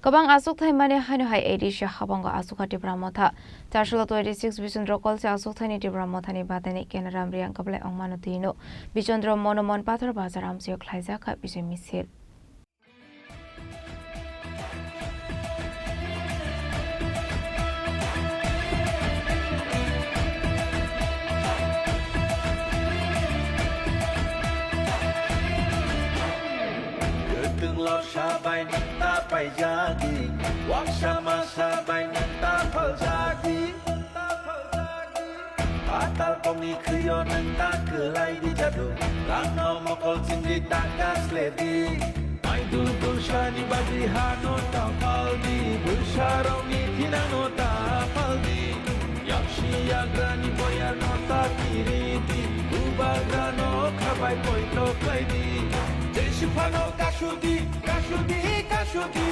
Kabang asuk thai mane haino hai edisha habanga asuka tibramotha 426 Bichandra kolse asuk thai ni tibramotha ni badani kenaram riang kablai ongmanu tino Bichandra monomon pathar bazar amsio khlaija kha bijay misil Sabay nanta payagi, wak sama sabay nanta paljagi. Atal komi kriyo nanta kelai di jadu, lano mokol sindri takas ledi. Mai dul shani bagi hano tapaldi, busharongi tinano tapaldi. Yakshi yagrani boya nota kiriti, ubagrano kabay poito klaidi. Shipano kashudi, kashudi, kashudi.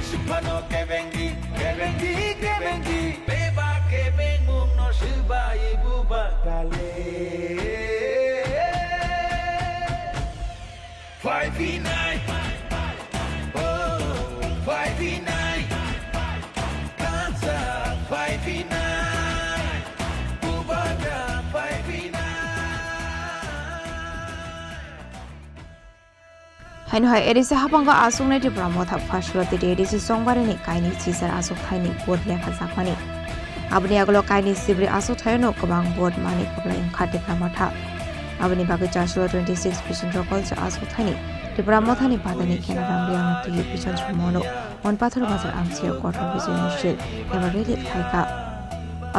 Shipano kevengi, kevengi, kevengi. Beba kevengum no shiba ibu bakale. 5v9, oh 5v9. Kansa 5v9. Bubaga 5v9. haino hai edisa habanga asuk nai tibramotha fashwati edisi songbare ni kaini chisar asuk thaini board lekha jakmani abni aglo kaini sibri asuk thaino kabang board mani kabla inkhate pramotha abni bagi 426 Bichandra kolse asuk thaini tibramotha ni badani kenaram riang ti Bichandra mono on pathar bazar amsio kotor bijay misil ebareli khaika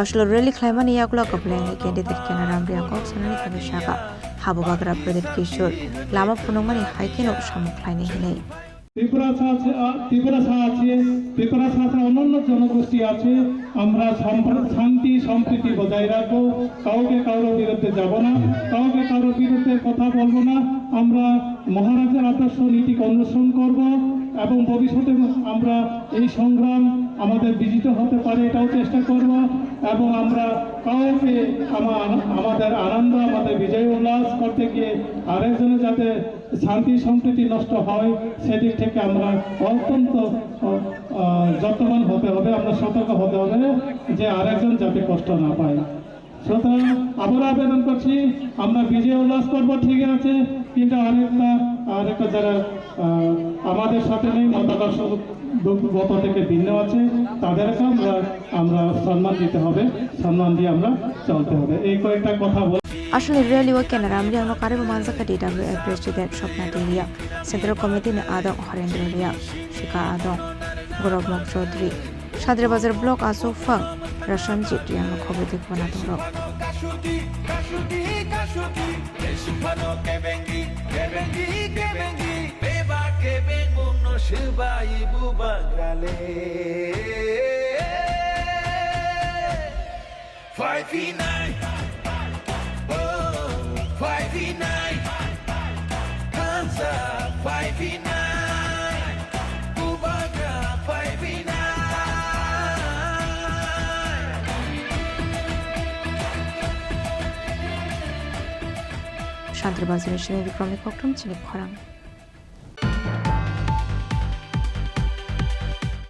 aslo rally khlaimani yakula kabla ni candidate kenaram riang kok sanani kabishaka হাবুবাগরা প্রদীপ কিশোর লামা ফুনংমানি হাইকেন সামুখলাইনি হিনেই ত্রিপুরা ছাড়া অন্যান্য জনগোষ্ঠী আছে আমরা শান্তি সম্প্রীতি বজায় রাখবো কাউকে কারোর বিরুদ্ধে যাব না কাউকে কারোর বিরুদ্ধে কথা বলবো না আমরা মহারাজের আদর্শ নীতিকে অনুসরণ করব এবং ভবিষ্যতে আমরা এই সংগ্রাম আমাদের বিজিত হতে পারে এটাও চেষ্টা করব এবং আমরা কাউকে আমাদের আনন্দ আমাদের বিজয় উল্লাস করতে গিয়ে আরেকজনের যাতে শান্তি সম্প্রীতি নষ্ট হয় সেদিক থেকে আমরা অত্যন্ত যত্নবান হতে হবে আমরা সতর্ক হতে হবে যে আরেকজন যাতে কষ্ট না পায় সুতরাং আবার আবেদন করছি আমরা বিজয় উল্লাস করব ঠিক আছে কিন্তু আরেকটা যারা আমাদের সাথে নেই মতাদর্শ গত থেকে ভিন্ন আছে তাদেরকে আমরা সম্মান দিতে হবে সম্মান দিয়ে আমরা চলতে হবে এই কয়েকটা কথা বল আসলে রেলি ও কেনারাম রিয়াং নো কারে মানজাকা ডিডব্লিউএফ প্রেসিডেন্ট স্বপ্না টিরিয়া সেন্ট্রাল কমিটি নে আদং হরেন্দ্র রিয়া শিকা আদং গৌরব চৌধুরী সাদরেবাজার ব্লক আসুক ফাং রশনজিৎ রিয়াং নো খবর দেখব না তোমরা shiba ibu bagale 5v9 oh 5v9 Kansa 5v9 Bubaga 5v9 শান্তিবাজারের বিক্রমিক প্রক্রম ছিল খরাং